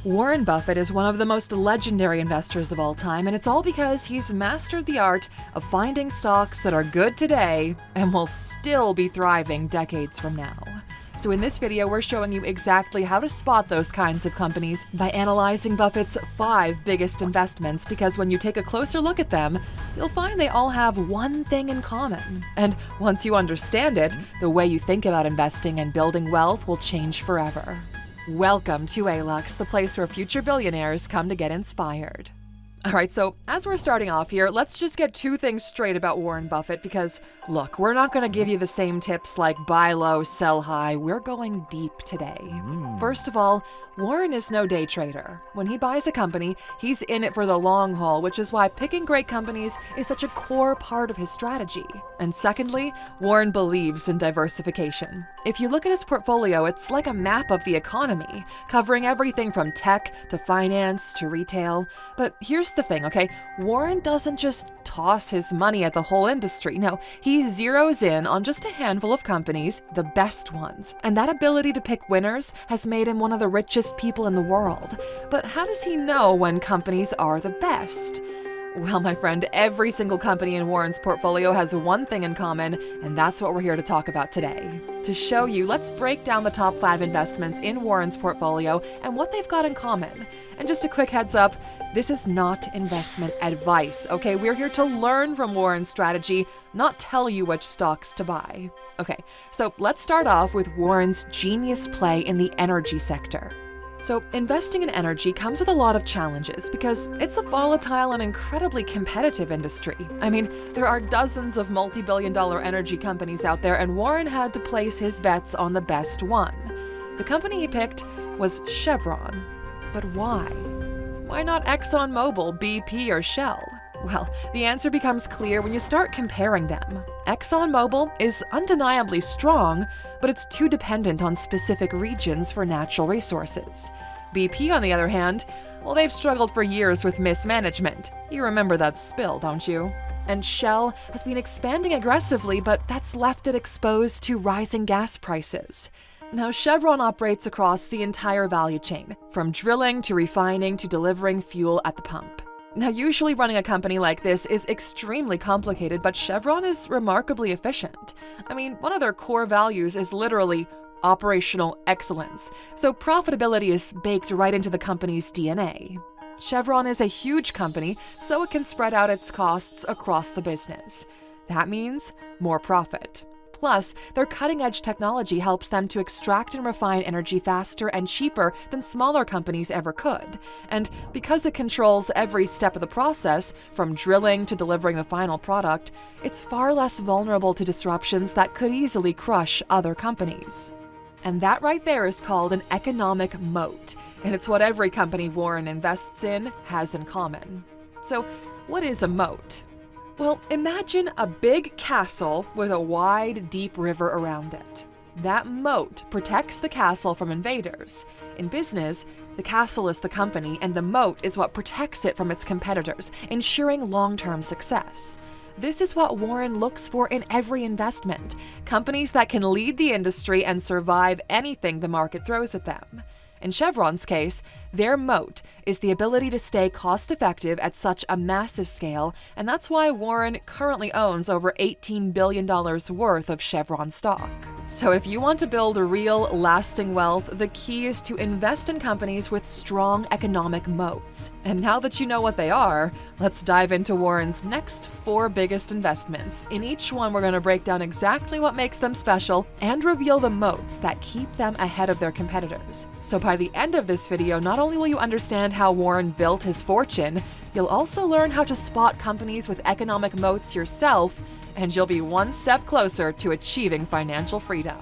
Warren Buffett is one of the most legendary investors of all time, and it's all because he's mastered the art of finding stocks that are good today and will still be thriving decades from now. So in this video, we're showing you exactly how to spot those kinds of companies by analyzing Buffett's 5 biggest investments, because when you take a closer look at them, you'll find they all have one thing in common. And once you understand it, the way you think about investing and building wealth will change forever. Welcome to ALUX, the place where future billionaires come to get inspired. All right, so as we're starting off here, let's just get 2 things straight about Warren Buffett because, look, we're not going to give you the same tips like buy low, sell high. We're going deep today. First of all, Warren is no day trader. When he buys a company, he's in it for the long haul, which is why picking great companies is such a core part of his strategy. And secondly, Warren believes in diversification. If you look at his portfolio, it's like a map of the economy, covering everything from tech to finance to retail. But here's the thing, okay? Warren doesn't just toss his money at the whole industry. No, he zeroes in on just a handful of companies, the best ones. And that ability to pick winners has made him one of the richest people in the world. But how does he know when companies are the best? Well, my friend, every single company in Warren's portfolio has one thing in common, and that's what we're here to talk about today. To show you, let's break down the top 5 investments in Warren's portfolio and what they've got in common. And just a quick heads up, this is not investment advice, okay? We're here to learn from Warren's strategy, not tell you which stocks to buy. Okay, so let's start off with Warren's genius play in the energy sector. So investing in energy comes with a lot of challenges because it's a volatile and incredibly competitive industry. I mean, there are dozens of multi-billion-dollar energy companies out there, and Warren had to place his bets on the best one. The company he picked was Chevron. But why? Why not ExxonMobil, BP, or Shell? Well, the answer becomes clear when you start comparing them. ExxonMobil is undeniably strong, but it's too dependent on specific regions for natural resources. BP, on the other hand, well, they've struggled for years with mismanagement. You remember that spill, don't you? And Shell has been expanding aggressively, but that's left it exposed to rising gas prices. Now, Chevron operates across the entire value chain, from drilling to refining to delivering fuel at the pump. Now, usually running a company like this is extremely complicated, but Chevron is remarkably efficient. I mean, one of their core values is literally operational excellence, so profitability is baked right into the company's DNA. Chevron is a huge company, so it can spread out its costs across the business. That means more profit. Plus, their cutting-edge technology helps them to extract and refine energy faster and cheaper than smaller companies ever could. And because it controls every step of the process, from drilling to delivering the final product, it's far less vulnerable to disruptions that could easily crush other companies. And that right there is called an economic moat, and it's what every company Warren invests in has in common. So, what is a moat? Well, imagine a big castle with a wide, deep river around it. That moat protects the castle from invaders. In business, the castle is the company, and the moat is what protects it from its competitors, ensuring long-term success. This is what Warren looks for in every investment: companies that can lead the industry and survive anything the market throws at them. In Chevron's case, their moat is the ability to stay cost-effective at such a massive scale, and that's why Warren currently owns over $18 billion worth of Chevron stock. So if you want to build real, lasting wealth, the key is to invest in companies with strong economic moats. And now that you know what they are, let's dive into Warren's next 4 biggest investments. In each one, we're going to break down exactly what makes them special and reveal the moats that keep them ahead of their competitors. So by the end of this video, not only will you understand how Warren built his fortune, you'll also learn how to spot companies with economic moats yourself, and you'll be one step closer to achieving financial freedom.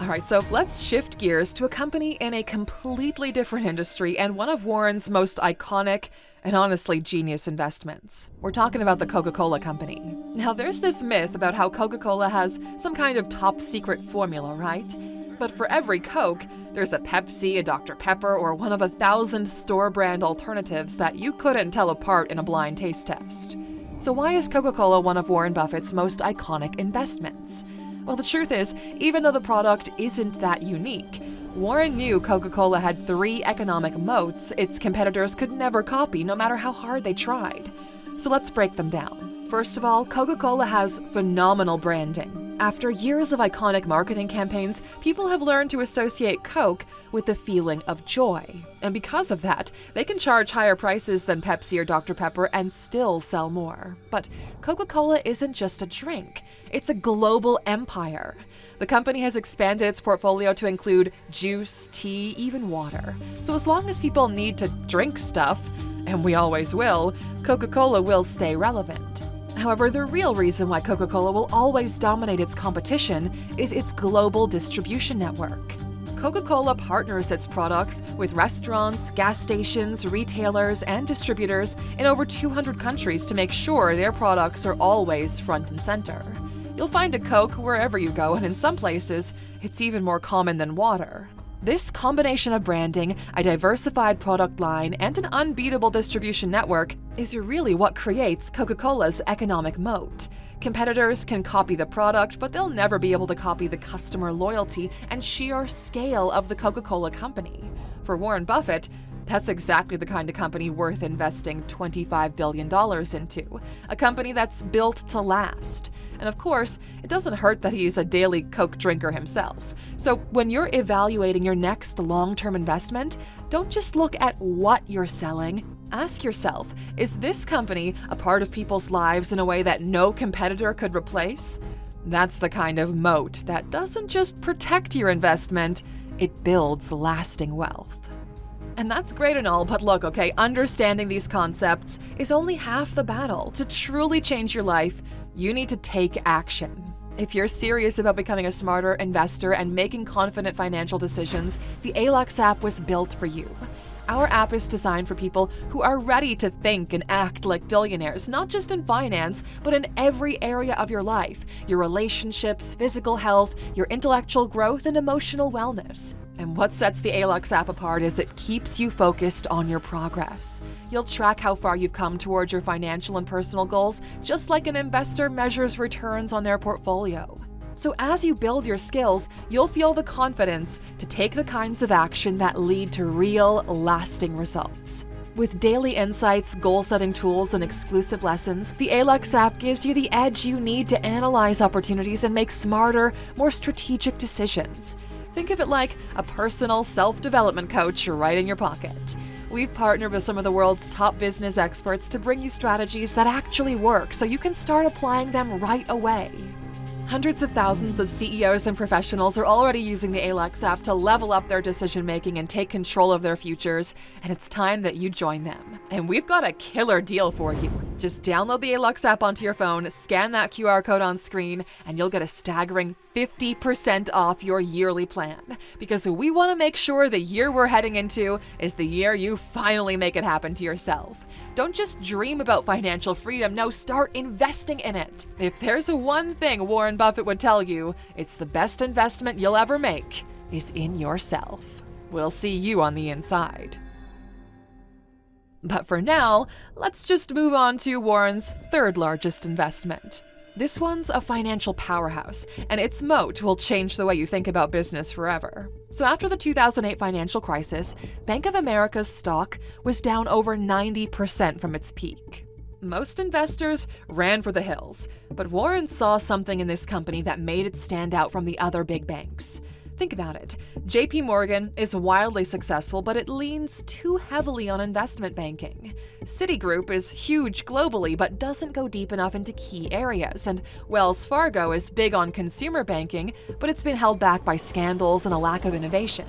All right, so let's shift gears to a company in a completely different industry and one of Warren's most iconic and honestly genius investments. We're talking about the Coca-Cola Company. Now, there's this myth about how Coca-Cola has some kind of top secret formula, right? But for every Coke, there's a Pepsi, a Dr. Pepper, or one of 1,000 store brand alternatives that you couldn't tell apart in a blind taste test. So why is Coca-Cola one of Warren Buffett's most iconic investments? Well, the truth is, even though the product isn't that unique, Warren knew Coca-Cola had 3 economic moats its competitors could never copy, no matter how hard they tried. So let's break them down. First of all, Coca-Cola has phenomenal branding. After years of iconic marketing campaigns, people have learned to associate Coke with the feeling of joy. And because of that, they can charge higher prices than Pepsi or Dr. Pepper and still sell more. But Coca-Cola isn't just a drink, it's a global empire. The company has expanded its portfolio to include juice, tea, even water. So as long as people need to drink stuff, and we always will, Coca-Cola will stay relevant. However, the real reason why Coca-Cola will always dominate its competition is its global distribution network. Coca-Cola partners its products with restaurants, gas stations, retailers, and distributors in over 200 countries to make sure their products are always front and center. You'll find a Coke wherever you go, and in some places, it's even more common than water. This combination of branding, a diversified product line, and an unbeatable distribution network is really what creates Coca-Cola's economic moat. Competitors can copy the product, but they'll never be able to copy the customer loyalty and sheer scale of the Coca-Cola company. For Warren Buffett, that's exactly the kind of company worth investing $25 billion into, a company that's built to last. And of course, it doesn't hurt that he's a daily Coke drinker himself. So when you're evaluating your next long-term investment, don't just look at what you're selling. Ask yourself, is this company a part of people's lives in a way that no competitor could replace? That's the kind of moat that doesn't just protect your investment, it builds lasting wealth. And that's great and all, but look, okay, understanding these concepts is only half the battle. To truly change your life, you need to take action. If you're serious about becoming a smarter investor and making confident financial decisions, the Alux app was built for you. Our app is designed for people who are ready to think and act like billionaires, not just in finance, but in every area of your life, your relationships, physical health, your intellectual growth, and emotional wellness. And what sets the Alux app apart is it keeps you focused on your progress. You'll track how far you've come towards your financial and personal goals, just like an investor measures returns on their portfolio. So as you build your skills, you'll feel the confidence to take the kinds of action that lead to real, lasting results. With daily insights, goal-setting tools, and exclusive lessons, the Alux app gives you the edge you need to analyze opportunities and make smarter, more strategic decisions. Think of it like a personal self-development coach right in your pocket. We've partnered with some of the world's top business experts to bring you strategies that actually work so you can start applying them right away. Hundreds of thousands of CEOs and professionals are already using the Alux app to level up their decision-making and take control of their futures, and it's time that you join them. And we've got a killer deal for you. Just download the Alux app onto your phone, scan that QR code on screen, and you'll get a staggering 50% off your yearly plan. Because we want to make sure the year we're heading into is the year you finally make it happen to yourself. Don't just dream about financial freedom, no, start investing in it. If there's one thing Warren Buffett would tell you, it's the best investment you'll ever make is in yourself. We'll see you on the inside. But for now, let's just move on to Warren's third largest investment. This one's a financial powerhouse, and its moat will change the way you think about business forever. So after the 2008 financial crisis, Bank of America's stock was down over 90% from its peak. Most investors ran for the hills, but Warren saw something in this company that made it stand out from the other big banks. Think about it. JP Morgan is wildly successful, but it leans too heavily on investment banking. Citigroup is huge globally, but doesn't go deep enough into key areas. And Wells Fargo is big on consumer banking, but it's been held back by scandals and a lack of innovation.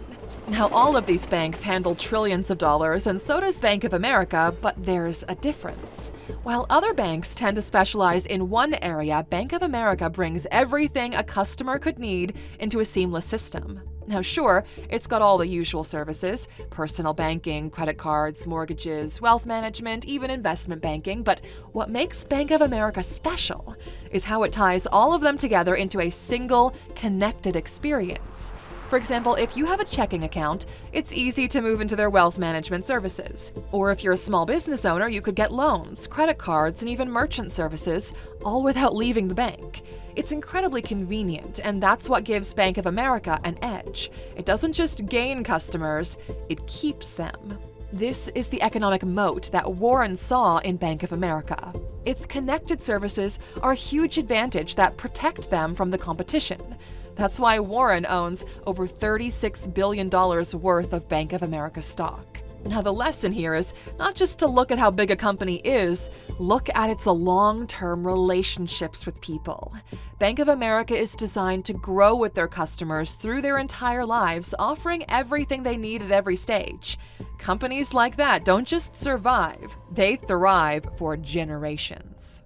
Now, all of these banks handle trillions of dollars, and so does Bank of America, but there's a difference. While other banks tend to specialize in one area, Bank of America brings everything a customer could need into a seamless system. Now, sure, it's got all the usual services, personal banking, credit cards, mortgages, wealth management, even investment banking, but what makes Bank of America special is how it ties all of them together into a single, connected experience. For example, if you have a checking account, it's easy to move into their wealth management services. Or if you're a small business owner, you could get loans, credit cards, and even merchant services, all without leaving the bank. It's incredibly convenient, and that's what gives Bank of America an edge. It doesn't just gain customers, it keeps them. This is the economic moat that Warren saw in Bank of America. Its connected services are a huge advantage that protect them from the competition. That's why Warren owns over $36 billion worth of Bank of America stock. Now, the lesson here is not just to look at how big a company is, look at its long-term relationships with people. Bank of America is designed to grow with their customers through their entire lives, offering everything they need at every stage. Companies like that don't just survive, they thrive for generations.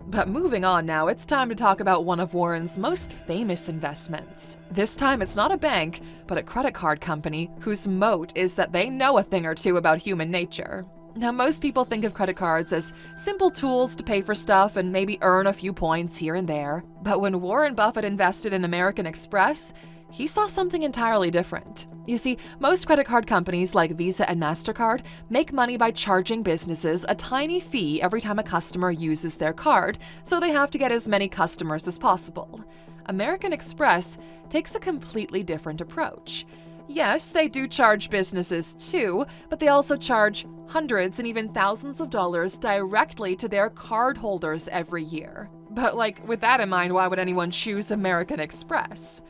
But moving on now, it's time to talk about one of Warren's most famous investments. This time it's not a bank, but a credit card company whose moat is that they know a thing or two about human nature. Now, most people think of credit cards as simple tools to pay for stuff and maybe earn a few points here and there. But when Warren Buffett invested in American Express, he saw something entirely different. You see, most credit card companies like Visa and MasterCard make money by charging businesses a tiny fee every time a customer uses their card, so they have to get as many customers as possible. American Express takes a completely different approach. Yes, they do charge businesses too, but they also charge hundreds and even thousands of dollars directly to their cardholders every year. But with that in mind, why would anyone choose American Express?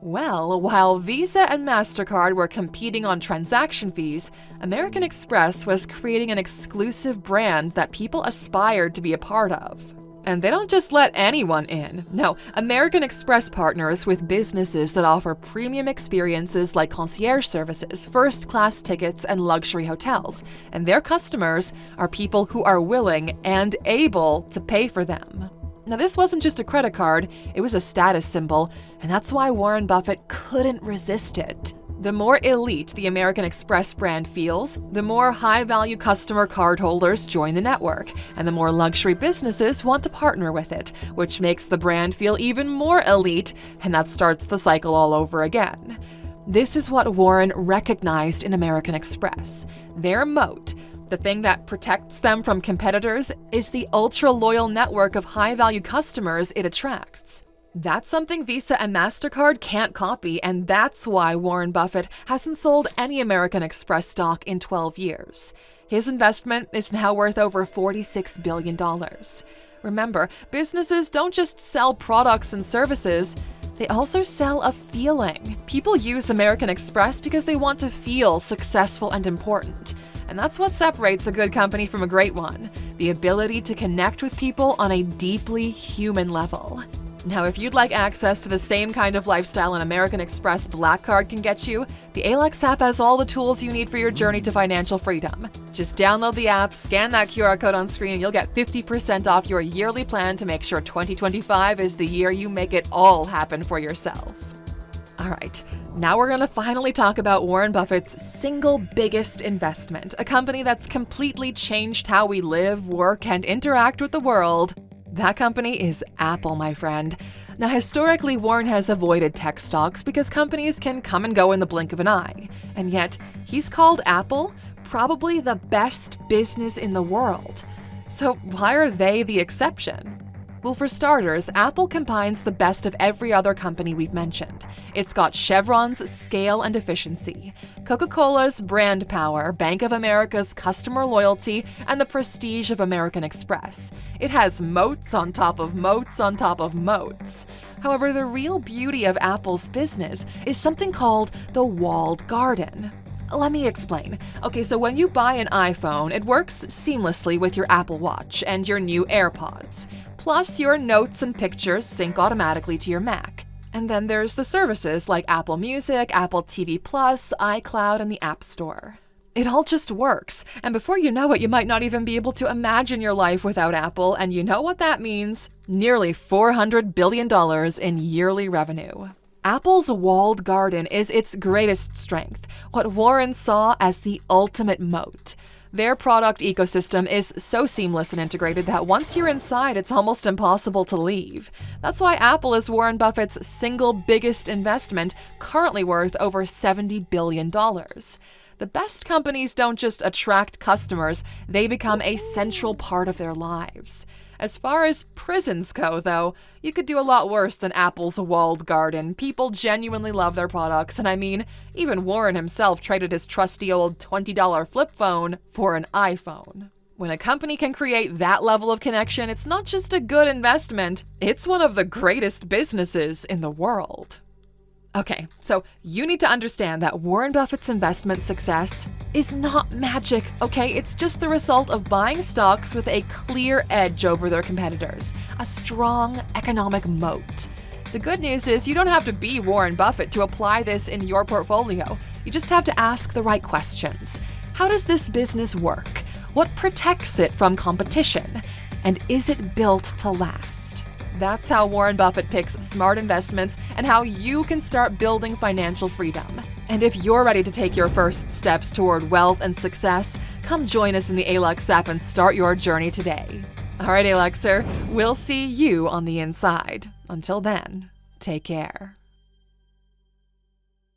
Well, while Visa and MasterCard were competing on transaction fees, American Express was creating an exclusive brand that people aspired to be a part of. And they don't just let anyone in. No, American Express partners with businesses that offer premium experiences like concierge services, first-class tickets, and luxury hotels. And their customers are people who are willing and able to pay for them. Now, this wasn't just a credit card, it was a status symbol, and that's why Warren Buffett couldn't resist it. The more elite the American Express brand feels, the more high-value customer cardholders join the network, and the more luxury businesses want to partner with it, which makes the brand feel even more elite, and that starts the cycle all over again. This is what Warren recognized in American Express. Their moat, the thing that protects them from competitors, is the ultra-loyal network of high-value customers it attracts. That's something Visa and MasterCard can't copy, and that's why Warren Buffett hasn't sold any American Express stock in 12 years. His investment is now worth over $46 billion. Remember, businesses don't just sell products and services, they also sell a feeling. People use American Express because they want to feel successful and important. And that's what separates a good company from a great one, the ability to connect with people on a deeply human level. Now, if you'd like access to the same kind of lifestyle an American Express Black Card can get you, the Alex app has all the tools you need for your journey to financial freedom. Just download the app, scan that QR code on screen, and you'll get 50% off your yearly plan to make sure 2025 is the year you make it all happen for yourself. All right, now we're going to finally talk about Warren Buffett's single biggest investment, a company that's completely changed how we live, work, and interact with the world. That company is Apple, my friend. Now, historically, Warren has avoided tech stocks because companies can come and go in the blink of an eye. And yet, he's called Apple probably the best business in the world. So why are they the exception? Well, for starters, Apple combines the best of every other company we've mentioned. It's got Chevron's scale and efficiency, Coca-Cola's brand power, Bank of America's customer loyalty, and the prestige of American Express. It has moats on top of moats on top of moats. However, the real beauty of Apple's business is something called the walled garden. Let me explain. Okay, so when you buy an iPhone, it works seamlessly with your Apple Watch and your new AirPods. Plus, your notes and pictures sync automatically to your Mac. And then there's the services like Apple Music, Apple TV+, iCloud, and the App Store. It all just works, and before you know it, you might not even be able to imagine your life without Apple, and you know what that means? Nearly $400 billion in yearly revenue. Apple's walled garden is its greatest strength, what Warren saw as the ultimate moat. Their product ecosystem is so seamless and integrated that once you're inside, it's almost impossible to leave. That's why Apple is Warren Buffett's single biggest investment, currently worth over $70 billion. The best companies don't just attract customers, they become a central part of their lives. As far as prisons go, though, you could do a lot worse than Apple's walled garden. People genuinely love their products, and I mean, even Warren himself traded his trusty old $20 flip phone for an iPhone. When a company can create that level of connection, it's not just a good investment, it's one of the greatest businesses in the world. Okay, so you need to understand that Warren Buffett's investment success is not magic, okay? It's just the result of buying stocks with a clear edge over their competitors, a strong economic moat. The good news is you don't have to be Warren Buffett to apply this in your portfolio. You just have to ask the right questions. How does this business work? What protects it from competition? And is it built to last? That's how Warren Buffett picks smart investments and how you can start building financial freedom. And if you're ready to take your first steps toward wealth and success, come join us in the Alux app and start your journey today. All right, Aluxer, we'll see you on the inside. Until then, take care.